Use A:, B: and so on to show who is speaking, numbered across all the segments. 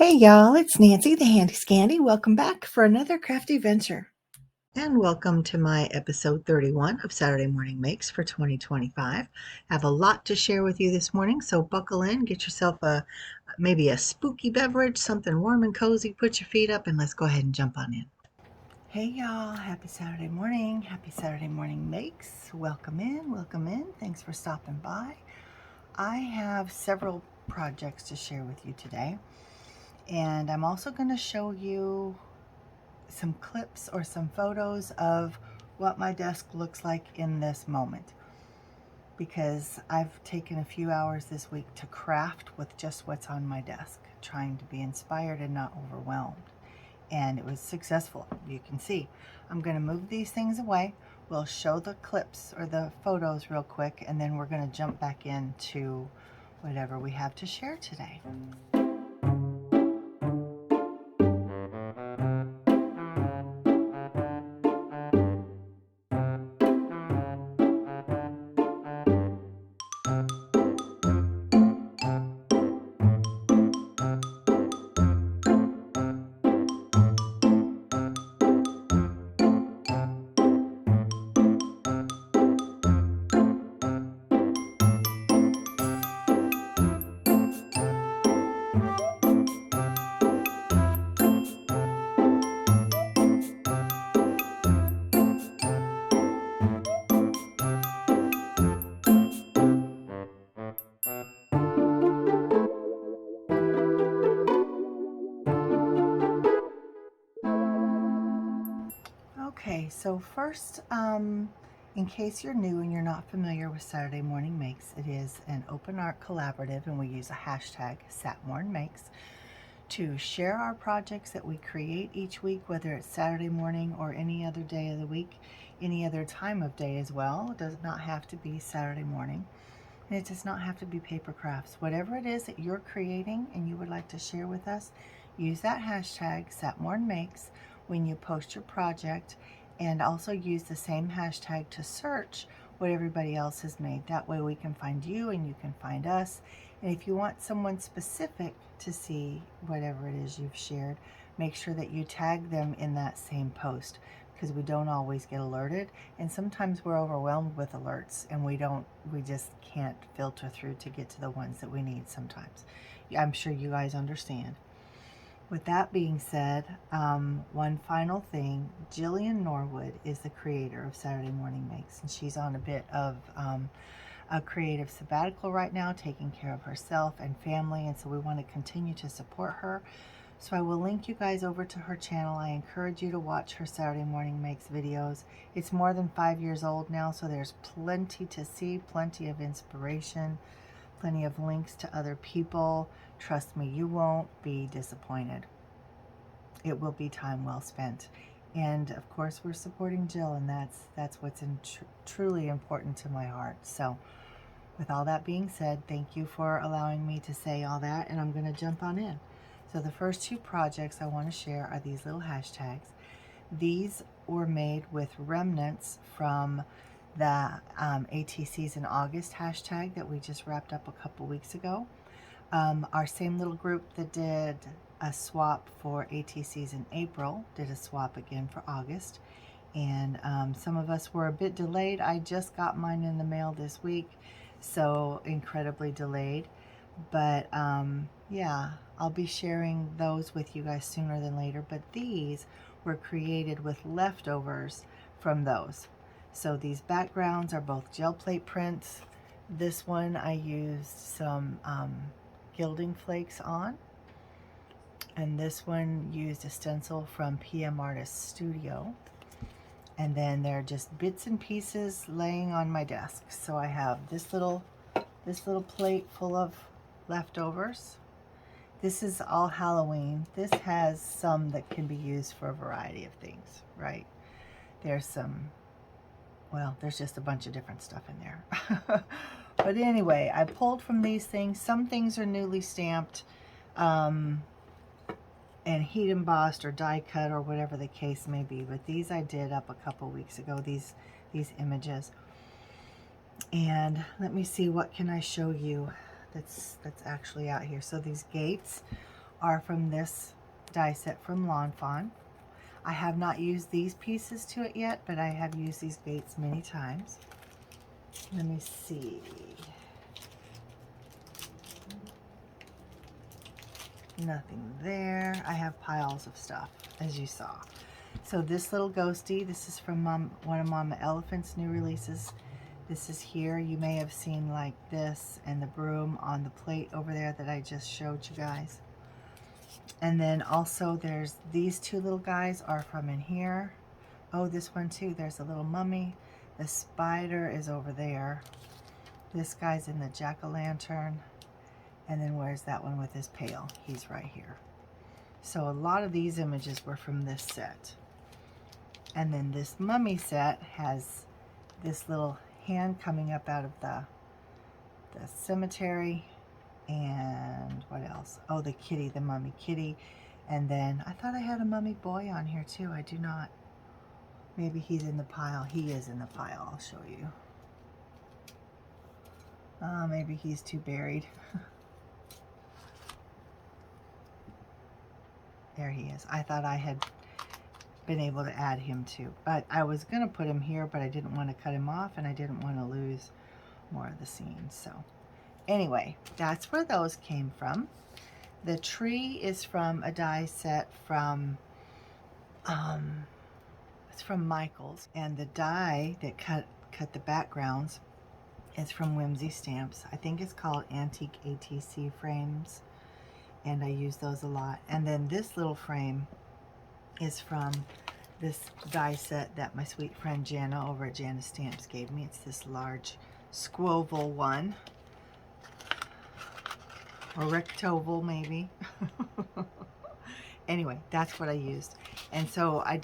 A: Hey y'all, it's Nancy the Handy Scandy. Welcome back for another crafty venture. And welcome to my episode 31 of Saturday Morning Makes for 2025. I have a lot to share with you this morning, so buckle in, get yourself maybe a spooky beverage, something warm and cozy, put your feet up, and let's go ahead and jump on in. Hey y'all, happy Saturday morning. Happy Saturday Morning Makes. Welcome in, welcome in. Thanks for stopping by. I have several projects to share with you today. And I'm also going to show you some clips or some photos of what my desk looks like in this moment, because I've taken a few hours this week to craft with just what's on my desk, trying to be inspired and not overwhelmed. And it was successful. You can see. I'm going to move these things away. We'll show the clips or the photos real quick, and then we're going to jump back into whatever we have to share today. Okay, so first, in case you're new and you're not familiar with Saturday Morning Makes, it is an open art collaborative, and we use a hashtag #SatMornMakes to share our projects that we create each week, whether it's Saturday morning or any other day of the week, any other time of day as well. It does not have to be Saturday morning, and it does not have to be paper crafts. Whatever it is that you're creating and you would like to share with us, use that hashtag #SatMornMakes when you post your project, and also use the same hashtag to search what everybody else has made. That way we can find you and you can find us. And if you want someone specific to see whatever it is you've shared, make sure that you tag them in that same post, because we don't always get alerted, and sometimes we're overwhelmed with alerts and we just can't filter through to get to the ones that we need sometimes. I'm sure you guys understand. With that being said, one final thing, Jillian Norwood is the creator of Saturday Morning Makes, and she's on a bit of a creative sabbatical right now, taking care of herself and family, and so we want to continue to support her. So I will link you guys over to her channel. I encourage you to watch her Saturday Morning Makes videos. It's more than 5 years old now, so there's plenty to see, plenty of inspiration, plenty of links to other people. Trust me, you won't be disappointed. It will be time well spent. And of course, we're supporting Jill, and that's what's truly important to my heart. So with all that being said, thank you for allowing me to say all that, and I'm going to jump on in. So the first two projects I want to share are these little hashtags. These were made with remnants from the ATCs in August hashtag that we just wrapped up a couple weeks ago. Our same little group that did a swap for ATCs in April did a swap again for August. And some of us were a bit delayed. I just got mine in the mail this week, so incredibly delayed. But yeah, I'll be sharing those with you guys sooner than later. But these were created with leftovers from those. So these backgrounds are both gel plate prints. This one I used some gilding flakes on, and this one used a stencil from PM Artist Studio. And then they're just bits and pieces laying on my desk. So I have this little plate full of leftovers. This is all Halloween. This has some that can be used for a variety of things, right? There's some, well, there's just a bunch of different stuff in there. But anyway, I pulled from these things. Some things are newly stamped and heat embossed or die cut or whatever the case may be. But these I did up a couple weeks ago, these images. And let me see, what can I show you that's actually out here. So these gates are from this die set from Lawn Fawn. I have not used these pieces to it yet, but I have used these gates many times. Let me see. Nothing there. I have piles of stuff, as you saw. So this little ghosty, this is from one of Mama Elephant's new releases. This is here. You may have seen like this and the broom on the plate over there that I just showed you guys. And then also there's these two little guys are from in here. Oh, this one too. There's a little mummy. The spider is over there. This guy's in the jack-o'-lantern. And then where's that one with his pail? He's right here. So a lot of these images were from this set. And then this mummy set has this little hand coming up out of the cemetery. And what else? Oh, the kitty, the mummy kitty. And then I thought I had a mummy boy on here too. I do not. Maybe he's in the pile. He is in the pile. I'll show you. Maybe he's too buried. There he is. I thought I had been able to add him too. But I was going to put him here, but I didn't want to cut him off and I didn't want to lose more of the scene. So anyway, that's where those came from. The tree is from a die set from, it's from Michael's. And the die that cut the backgrounds is from Whimsy Stamps. I think it's called Antique ATC Frames. And I use those a lot. And then this little frame is from this die set that my sweet friend Jana over at Jana Stamps gave me. It's this large squoval one. Or rectoval maybe. Anyway, that's what I used. And so I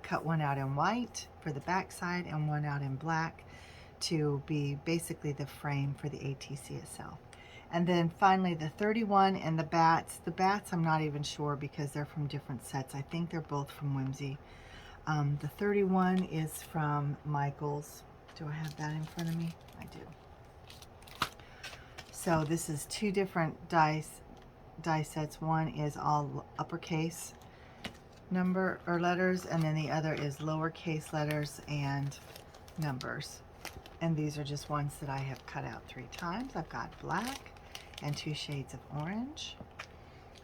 A: cut one out in white for the back side and one out in black to be basically the frame for the ATC itself. And then finally the 31 and the bats. The bats I'm not even sure because they're from different sets. I think they're both from Whimsy. The 31 is from Michael's. Do I have that in front of me? I do. So this is two different die sets. One is all uppercase number or letters, and then the other is lowercase letters and numbers. And these are just ones that I have cut out 3 times. I've got black and 2 shades of orange.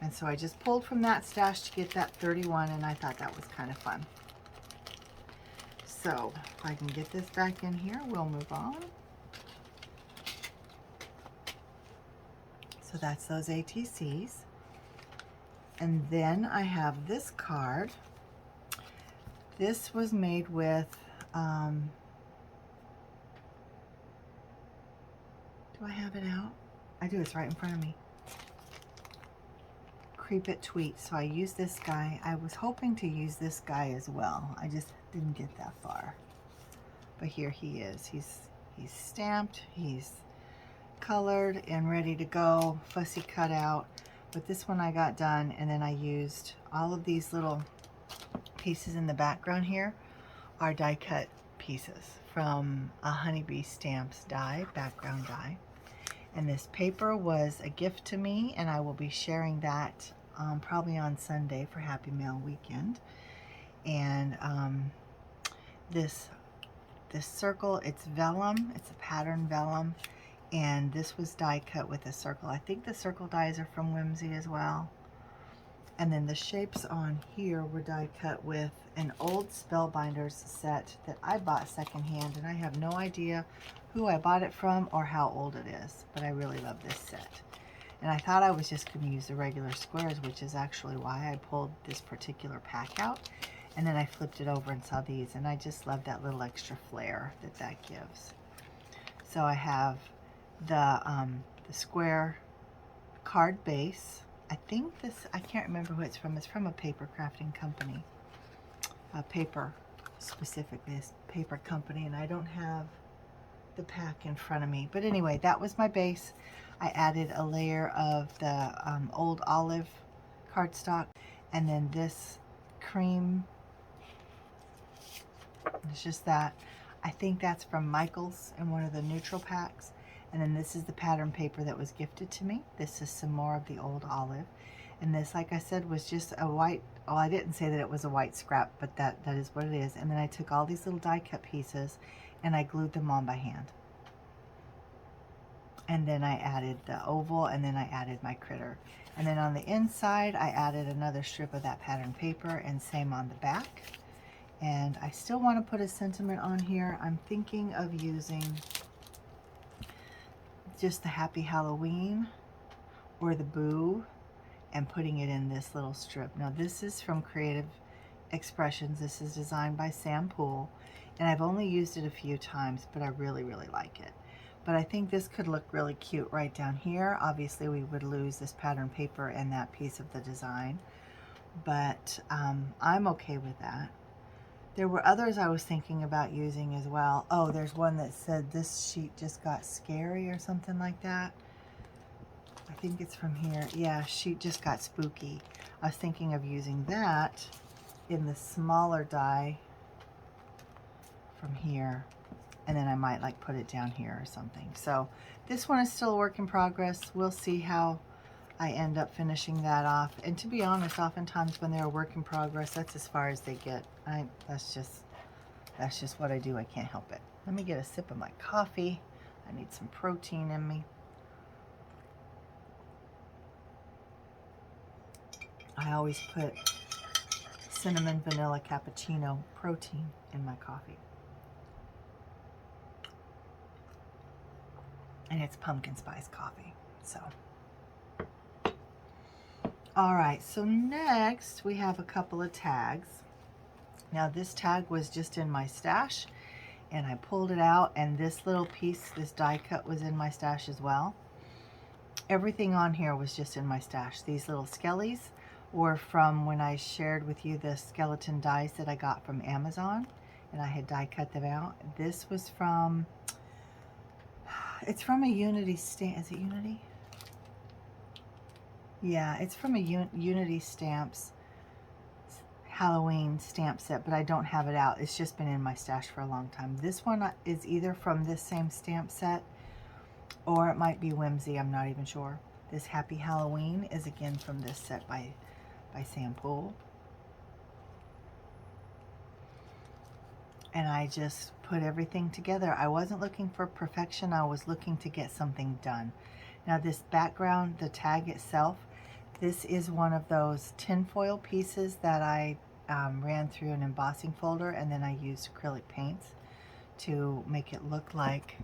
A: And so I just pulled from that stash to get that 31, and I thought that was kind of fun. So if I can get this back in here, we'll move on. So that's those ATCs. And then I have this card. This was made with, do I have it out? I do, it's right in front of me. Creep It Tweet. So I used this guy. I was hoping to use this guy as well. I just didn't get that far. But here he is. He's stamped, he's colored and ready to go, fussy cut out. But this one I got done, and then I used all of these little pieces in the background here are die cut pieces from a Honeybee Stamps die, background die. And this paper was a gift to me, and I will be sharing that probably on Sunday for Happy Mail Weekend. And this circle, it's vellum, it's a pattern vellum, and this was die cut with a circle. I think the circle dies are from Whimsy as well. And then the shapes on here were die cut with an old Spellbinders set that I bought secondhand, and I have no idea who I bought it from or how old it is, but I really love this set. And I thought I was just going to use the regular squares, which is actually why I pulled this particular pack out. And then I flipped it over and saw these, and I just love that little extra flair that that gives. So I have the square card base. I think this, I can't remember who it's from. It's from a paper crafting company. Paper, specifically, a paper company, and I don't have the pack in front of me. But anyway, that was my base. I added a layer of the old olive cardstock, and then this cream. It's just that. I think that's from Michael's in one of the neutral packs. And then this is the pattern paper that was gifted to me. This is some more of the old olive. And this, like I said, was just a white, well, I didn't say that it was a white scrap, but that is what it is. And then I took all these little die cut pieces and I glued them on by hand. And then I added the oval, and then I added my critter. And then on the inside, I added another strip of that pattern paper, and same on the back. And I still want to put a sentiment on here. I'm thinking of using just the Happy Halloween or the Boo and putting it in this little strip. Now this is from Creative Expressions. This is designed by Sam Poole, and I've only used it a few times, but I really, really like it. But I think this could look really cute right down here. Obviously we would lose this pattern paper and that piece of the design, but I'm okay with that. There were others I was thinking about using as well. Oh, there's one that said this sheet just got scary or something like that. I think it's from here. Yeah, sheet just got spooky. I was thinking of using that in the smaller die from here. And then I might like put it down here or something. So this one is still a work in progress. We'll see how I end up finishing that off. And to be honest, oftentimes when they're a work in progress, that's as far as they get. That's just what I do. I can't help it. Let me get a sip of my coffee. I need some protein in me. I always put cinnamon vanilla cappuccino protein in my coffee. And it's pumpkin spice coffee. So, all right, so next we have a couple of tags. Now this tag was just in my stash, and I pulled it out, and this little piece, this die cut, was in my stash as well. Everything on here was just in my stash. These little skellies were from when I shared with you the skeleton dies that I got from Amazon, and I had die cut them out. This was from, it's from a Unity stamp. Is it Unity? Yeah, it's from a Unity Stamps Halloween stamp set, but I don't have it out. It's just been in my stash for a long time. This one is either from this same stamp set, or it might be Whimsy. I'm not even sure. This Happy Halloween is again from this set by Sam Poole. And I just put everything together. I wasn't looking for perfection. I was looking to get something done. Now this background, the tag itself, this is one of those tinfoil pieces that I ran through an embossing folder, and then I used acrylic paints to make it look like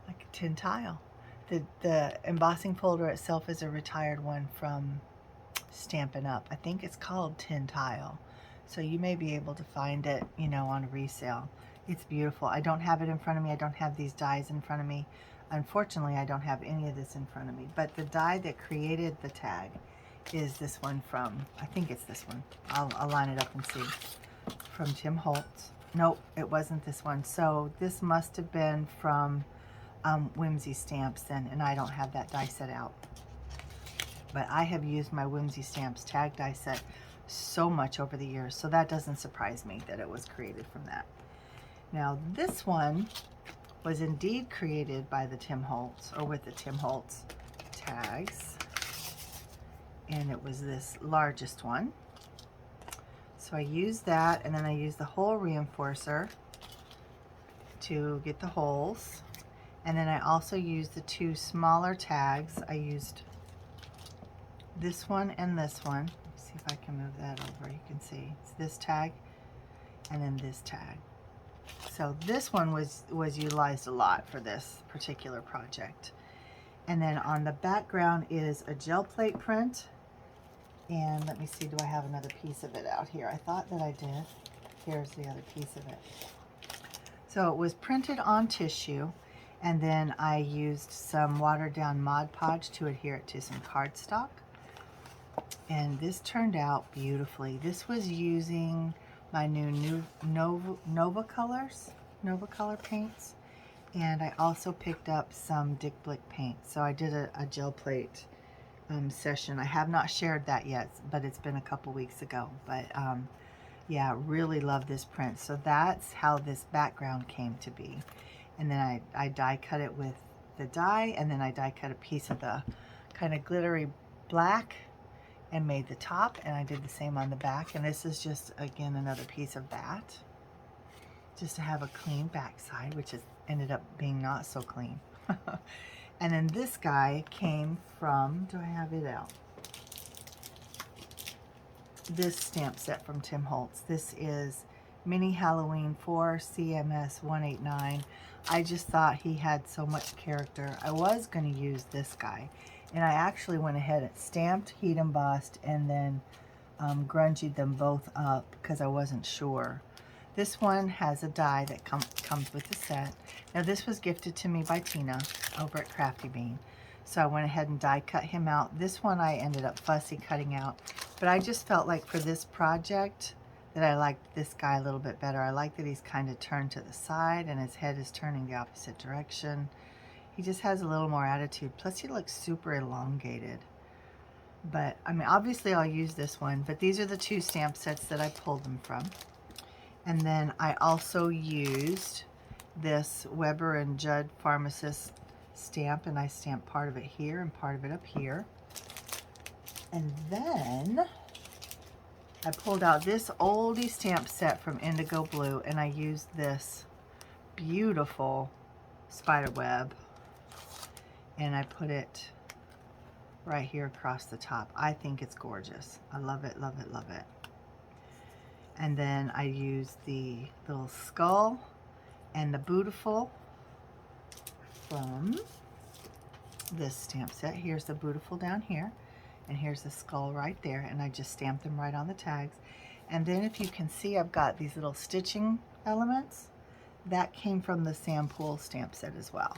A: a tin tile. The embossing folder itself is a retired one from Stampin' Up. I think it's called Tin Tile. So you may be able to find it, you know, on resale. It's beautiful. I don't have it in front of me. I don't have these dies in front of me. Unfortunately, I don't have any of this in front of me. But the die that created the tag is this one from, I think it's this one. I'll line it up and see. From Tim Holtz. Nope, it wasn't this one. So this must have been from Whimsy Stamps then, and I don't have that die set out. But I have used my Whimsy Stamps tag die set so much over the years, so that doesn't surprise me that it was created from that. Now this one was indeed created by the Tim Holtz, or with the Tim Holtz tags, and it was this largest one. So I used that, and then I used the hole reinforcer to get the holes, and then I also used the two smaller tags. I used this one and this one. Let me see if I can move that over. You can see it's this tag and then this tag. So this one was utilized a lot for this particular project. And then on the background is a gel plate print. And let me see, do I have another piece of it out here? I thought that I did. Here's the other piece of it. So it was printed on tissue, and then I used some watered down Mod Podge to adhere it to some cardstock. And this turned out beautifully. This was using my new Nova Color paints, and I also picked up some Dick Blick paint. So I did a gel plate session. I have not shared that yet, but it's been a couple weeks ago. But yeah, really love this print. So that's how this background came to be. And then I die cut it with the die, and then I die cut a piece of the kind of glittery black, and made the top, and I did the same on the back. And this is just, again, another piece of that, just to have a clean backside, which has ended up being not so clean. And then this guy came from, do I have it out? This stamp set from Tim Holtz. This is Mini Halloween 4 CMS 189. I just thought he had so much character. I was going to use this guy, and I actually went ahead and stamped, heat embossed, and then grungied them both up because I wasn't sure. This one has a die that comes with the set. Now this was gifted to me by Tina over at Crafty Bean. So I went ahead and die cut him out. This one I ended up fussy cutting out. But I just felt like for this project that I liked this guy a little bit better. I like that he's kind of turned to the side and his head is turning the opposite direction. He just has a little more attitude. Plus he looks super elongated. But I mean, obviously I'll use this one. But these are the two stamp sets that I pulled them from. And then I also used this Weber and Judd Pharmacist stamp, and I stamped part of it here and part of it up here. And then I pulled out this oldie stamp set from Indigo Blue, and I used this beautiful spider web, and I put it right here across the top. I think it's gorgeous. I love it, love it, love it. And then I used the little skull and the Beautiful from this stamp set. Here's the Beautiful down here, and here's the skull right there, and I just stamped them right on the tags. And then if you can see, I've got these little stitching elements. That came from the Sam Pool stamp set as well.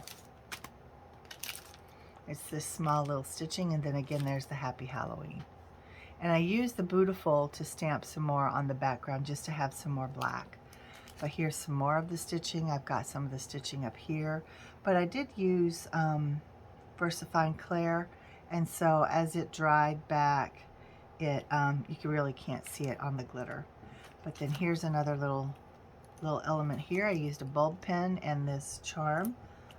A: It's this small little stitching, and then again there's the Happy Halloween. And I used the Beautiful to stamp some more on the background just to have some more black. But here's some more of the stitching. I've got some of the stitching up here. But I did use VersaFine Claire, and so as it dried back, it you really can't see it on the glitter. But then here's another little element here. I used a bulb pen and this charm.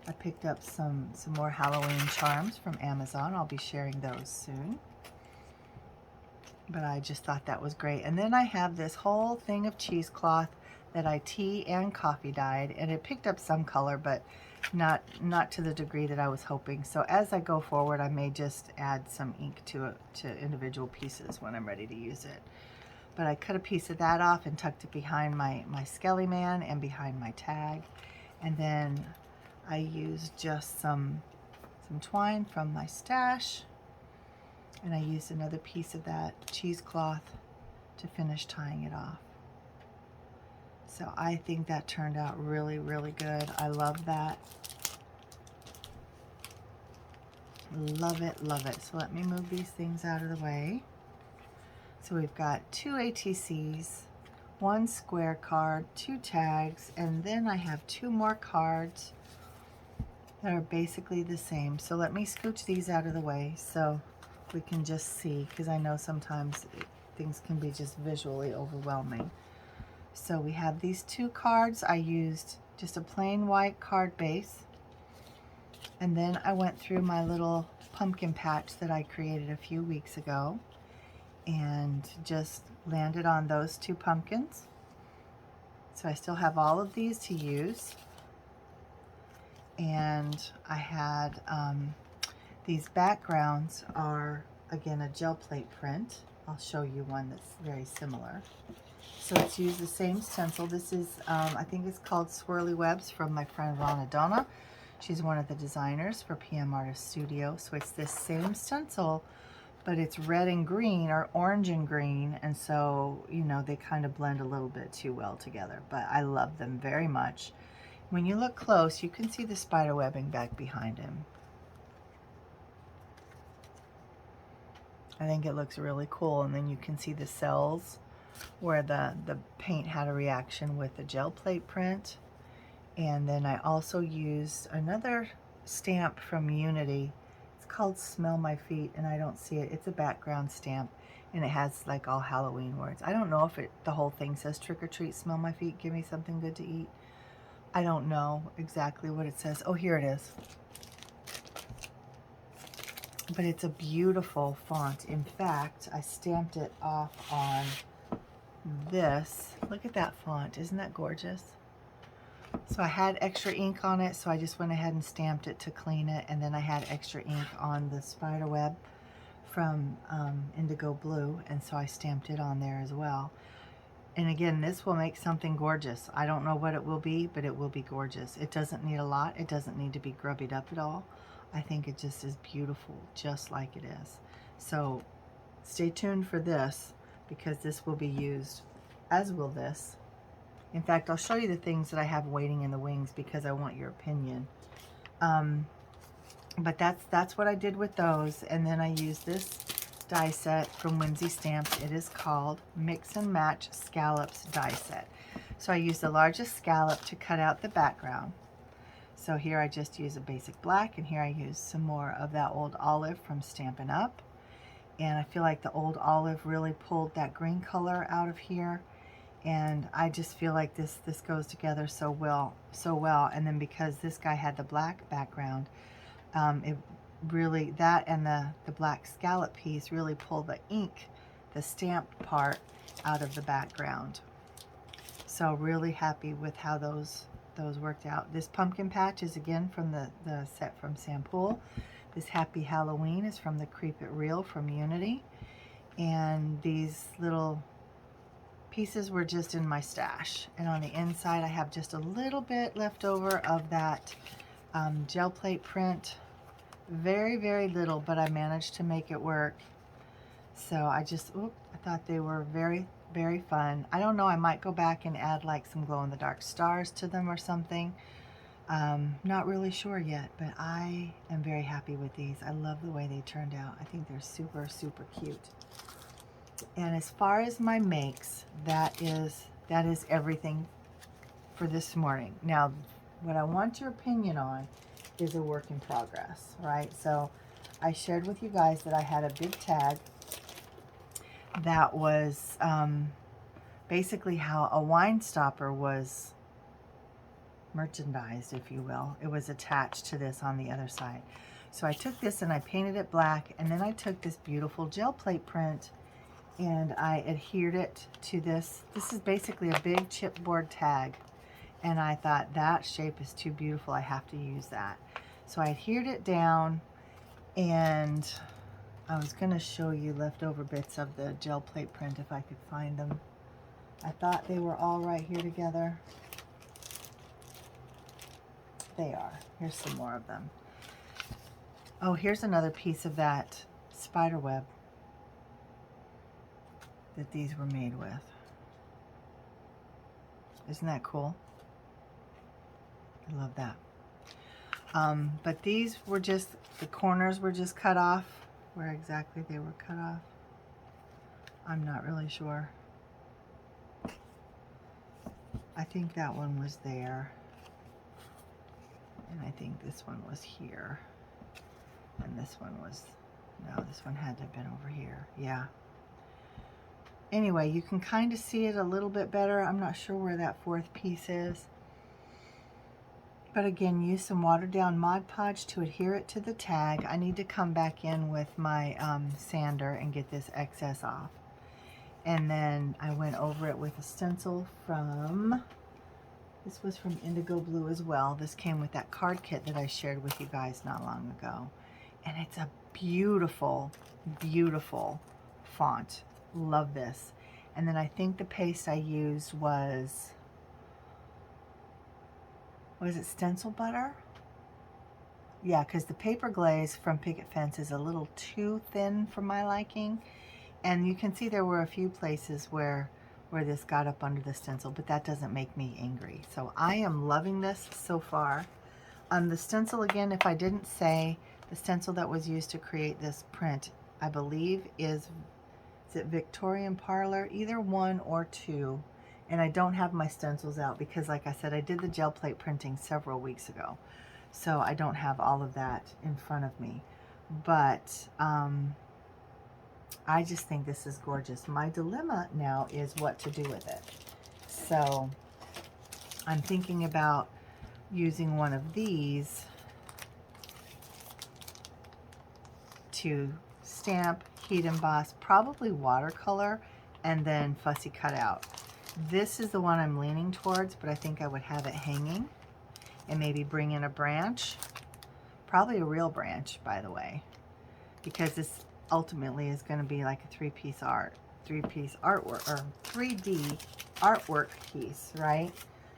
A: I picked up some more Halloween charms from Amazon. I'll be sharing those soon. But I just thought that was great. And then I have this whole thing of cheesecloth that I tea and coffee dyed, and it picked up some color, but not to the degree that I was hoping. So as I go forward, I may just add some ink to individual pieces when I'm ready to use it. But I cut a piece of that off and tucked it behind my Skelly Man and behind my tag. And then I used just some twine from my stash. And I used another piece of that cheesecloth to finish tying it off. So I think that turned out really, really good. I love that. Love it, love it. So let me move these things out of the way. So we've got 2 ATCs, 1 square card, 2 tags, and then I have 2 more cards that are basically the same. So let me scooch these out of the way so we can just see, because I know sometimes things can be just visually overwhelming. So we have these 2 cards. I used just a plain white card base, and then I went through my little pumpkin patch that I created a few weeks ago and just landed on those 2 pumpkins. So I still have all of these to use. And I had these backgrounds are, again, a gel plate print. I'll show you one that's very similar. So it's used the same stencil. This is, I think it's called Swirly Webs from my friend Ronna Donna. She's one of the designers for PM Artist Studio. So it's this same stencil, but it's red and green, or orange and green. And so, you know, they kind of blend a little bit too well together. But I love them very much. When you look close, you can see the spider webbing back behind him. I think it looks really cool. And then you can see the cells where the paint had a reaction with the gel plate print. And then I also used another stamp from Unity. It's called Smell My Feet, and I don't see it. It's a background stamp, and it has like all Halloween words. I don't know if the whole thing says trick or treat, smell my feet, give me something good to eat. I don't know exactly what it says. Oh, here it is. but it's a beautiful font. In fact, I stamped it off on this. Look at that font. Isn't that gorgeous? So I had extra ink on it, so I just went ahead and stamped it to clean it, and then I had extra ink on the spider web from Indigo Blue, and so I stamped it on there as well. And again, this will make something gorgeous. I don't know what it will be, but it will be gorgeous. It doesn't need a lot. It doesn't need to be grubbied up at all. I think it just is beautiful, just like it is. So stay tuned for this, because this will be used, as will this. In fact, I'll show you the things that I have waiting in the wings because I want your opinion. But that's what I did with those. And then I used this die set from Whimsy Stamps. It is called Mix and Match Scallops die set. So I used the largest scallop to cut out the background. So here I just use a basic black, and here I use some more of that old olive from Stampin' Up. And I feel like the old olive really pulled that green color out of here. And I just feel like this goes together so well. And then because this guy had the black background, it really, that and the black scallop piece really pulled the ink, the stamped part, out of the background. So really happy with how those worked out. This pumpkin patch is again from the set from Sampool. This Happy Halloween is from the Creep It Real from Unity. And these little pieces were just in my stash. And on the inside I have just a little bit left over of that gel plate print. Very, very little, but I managed to make it work. So I just, I thought they were very, very fun. I don't know, I might go back and add like some glow-in-the-dark stars to them or something. Not really sure yet, but I am very happy with these. I love the way they turned out. I think they're super, super cute. And as far as my makes, that is everything for this morning. Now, what I want your opinion on is a work in progress, right? So I shared with you guys that I had a big tag that was basically how a wine stopper was merchandised, if you will. It was attached to this on the other side. So I took this and I painted it black, and then I took this beautiful gel plate print and I adhered it to this. This is basically a big chipboard tag. And I thought that shape is too beautiful, I have to use that. So I adhered it down, and I was going to show you leftover bits of the gel plate print if I could find them. I thought they were all right here together. They are. Here's some more of them. Oh, here's another piece of that spider web that these were made with. Isn't that cool? I love that. But these were just, the corners were just cut off. Where exactly they were cut off, I'm not really sure. I think that one was there. And I think this one was here. And this one was, no, this one had to have been over here. Yeah. Anyway, you can kind of see it a little bit better. I'm not sure where that fourth piece is. But again, use some watered down Mod Podge to adhere it to the tag. I need to come back in with my sander and get this excess off. And then I went over it with a stencil from, this was from Indigo Blue as well. This came with that card kit that I shared with you guys not long ago. And it's a beautiful, beautiful font. Love this. And then I think the paste I used was it stencil butter? Yeah, because the paper glaze from Picket Fence is a little too thin for my liking. And you can see there were a few places where this got up under the stencil, but that doesn't make me angry. So I am loving this so far. The stencil, again, if I didn't say, the stencil that was used to create this print, I believe is it Victorian Parlor? Either one or two. And I don't have my stencils out because, like I said, I did the gel plate printing several weeks ago. So I don't have all of that in front of me. But I just think this is gorgeous. My dilemma now is what to do with it. So I'm thinking about using one of these to stamp, heat emboss, probably watercolor, and then fussy cut out. This is the one I'm leaning towards, but I think I would have it hanging and maybe bring in a branch, probably a real branch, by the way, because this ultimately is going to be like a three-piece artwork, or 3D artwork piece, right?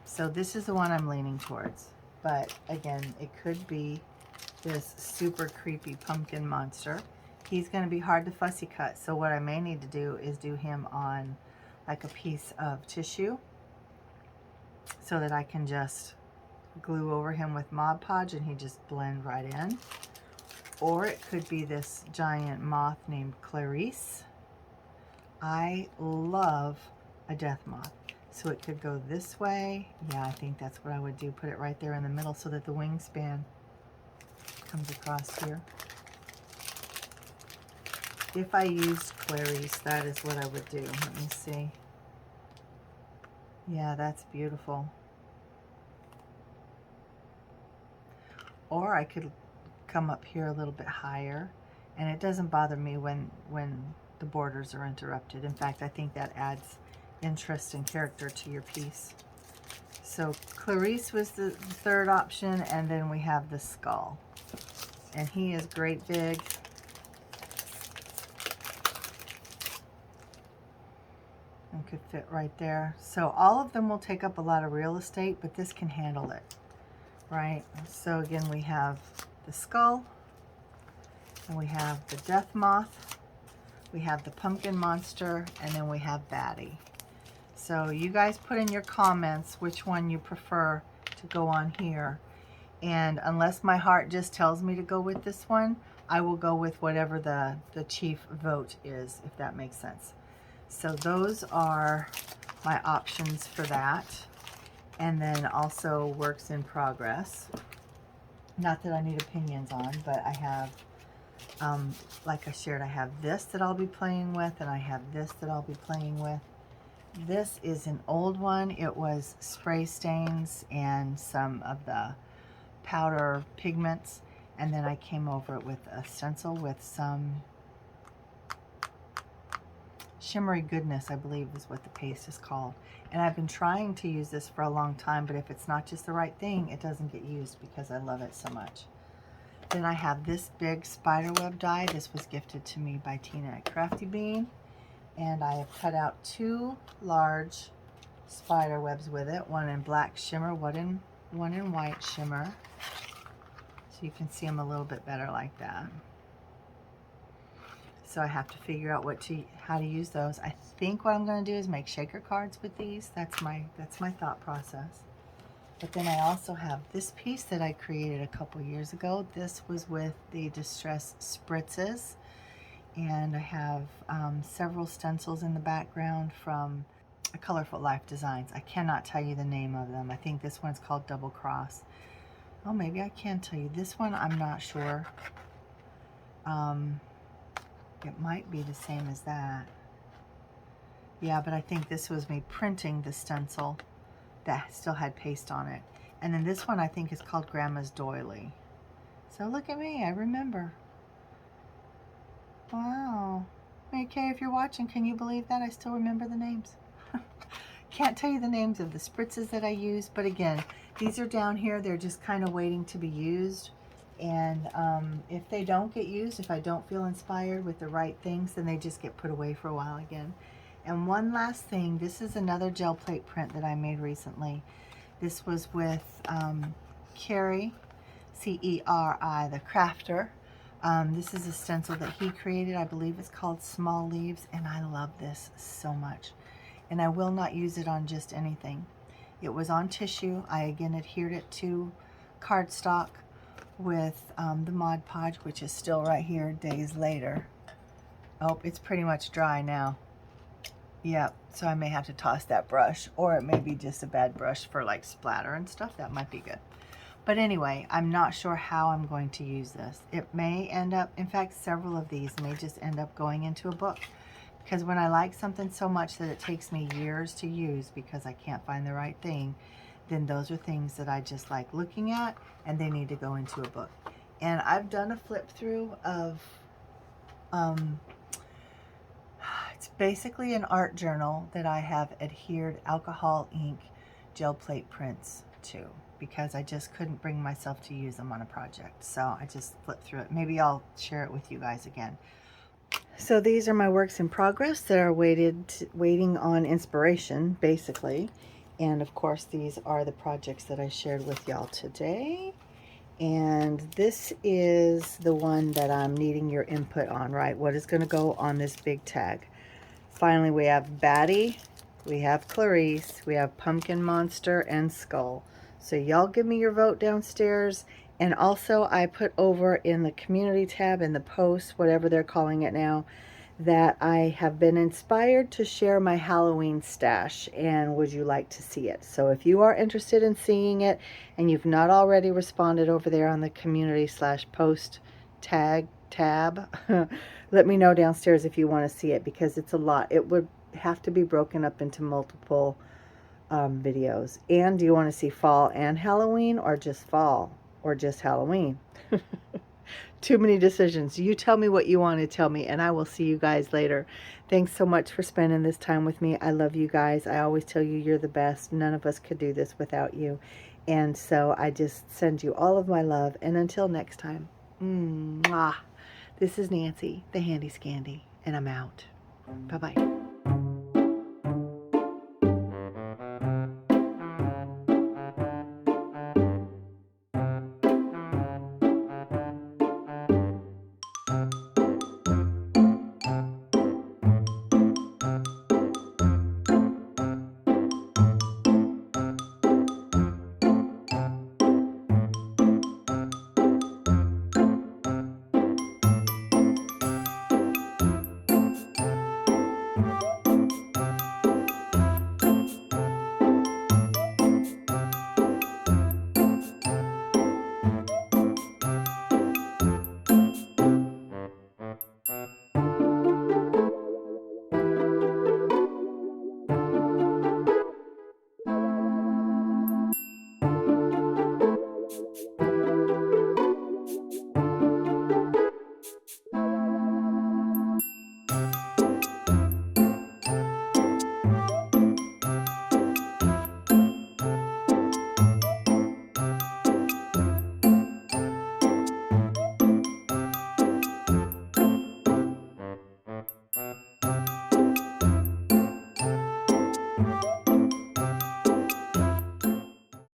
A: So this is the one I'm leaning towards. But again, it could be this super creepy pumpkin monster. He's going to be hard to fussy cut, so what I may need to do is do him on like a piece of tissue so that I can just glue over him with Mod Podge and he just blend right in. Or it could be this giant moth named Clarice. I love a death moth. So it could go this way. Yeah, I think that's what I would do. Put it right there in the middle so that the wingspan comes across here. If I used Clarice, that is what I would do. Let me see. Yeah, that's beautiful. Or I could come up here a little bit higher, and it doesn't bother me when the borders are interrupted. In fact, I think that adds interest and character to your piece. So Clarice was the third option, and then we have the skull. And he is great big. And could fit right there. So all of them will take up a lot of real estate, but this can handle it, right? So again, we have the skull, and we have the death moth, we have the pumpkin monster, and then we have Batty. So you guys put in your comments which one you prefer to go on here. And unless my heart just tells me to go with this one, I will go with whatever the chief vote is, if that makes sense. So those are my options for that. And then also works in progress. Not that I need opinions on, but I have, like I shared, I have this that I'll be playing with, and I have this that I'll be playing with. This is an old one. It was spray stains and some of the powder pigments, and then I came over it with a stencil with some shimmery goodness, I believe is what the paste is called. And I've been trying to use this for a long time, but if it's not just the right thing, it doesn't get used because I love it so much. Then I have this big spiderweb die. This was gifted to me by Tina at Crafty Bean, and I have cut out 2 large spider webs with it, one in black shimmer, one in white shimmer, so you can see them a little bit better like that. So I have to figure out how to use those. I think what I'm going to do is make shaker cards with these. That's my thought process. But then I also have this piece that I created a couple years ago. This was with the Distress Spritzes, and I have several stencils in the background from Colorful Life Designs. I cannot tell you the name of them. I think this one's called Double Cross. Oh, maybe I can tell you. This one, I'm not sure. It might be the same as that. Yeah, but I think this was me printing the stencil that still had paste on it. And then this one I think is called Grandma's Doily. So look at me, I remember. Wow. Mary Kay, if you're watching, can you believe that? I still remember the names. Can't tell you the names of the spritzes that I used, but again, these are down here. They're just kind of waiting to be used. And if they don't get used, if I don't feel inspired with the right things, then they just get put away for a while again. And one last thing, this is another gel plate print that I made recently. This was with Ceri, C-E-R-I, the crafter. This is a stencil that he created. I believe it's called Small Leaves, and I love this so much. And I will not use it on just anything. It was on tissue. I again adhered it to cardstock with the Mod Podge, which is still right here days later. Oh, it's pretty much dry now. Yep, so I may have to toss that brush, or it may be just a bad brush for like splatter and stuff. That might be good. But anyway, I'm not sure how I'm going to use this. It may end up, in fact, several of these may just end up going into a book. Because when I like something so much that it takes me years to use because I can't find the right thing, then those are things that I just like looking at, and they need to go into a book. And I've done a flip through of It's basically an art journal that I have adhered alcohol ink gel plate prints to, because I just couldn't bring myself to use them on a project. So I just flipped through it. Maybe I'll share it with you guys again. So these are my works in progress that are waiting on inspiration, basically. And of course, these are the projects that I shared with y'all today. And this is the one that I'm needing your input on, right? What is going to go on this big tag? Finally, we have Batty, we have Clarice, we have Pumpkin Monster, and Skull. So y'all give me your vote downstairs. And also I put over in the community tab, in the post, whatever they're calling it now, that I have been inspired to share my Halloween stash, and would you like to see it? So if you are interested in seeing it and you've not already responded over there on the community/post tab, let me know downstairs if you want to see it, because it's a lot. It would have to be broken up into multiple videos. And do you want to see fall and Halloween, or just fall, or just Halloween? Too many decisions. You tell me what you want to tell me, and I will see you guys later. Thanks so much for spending this time with me. I love you guys. I always tell you you're the best. None of us could do this without you. And so I just send you all of my love. And until next time, mwah. This is Nancy, the Handy Scandy, and I'm out. Bye-bye.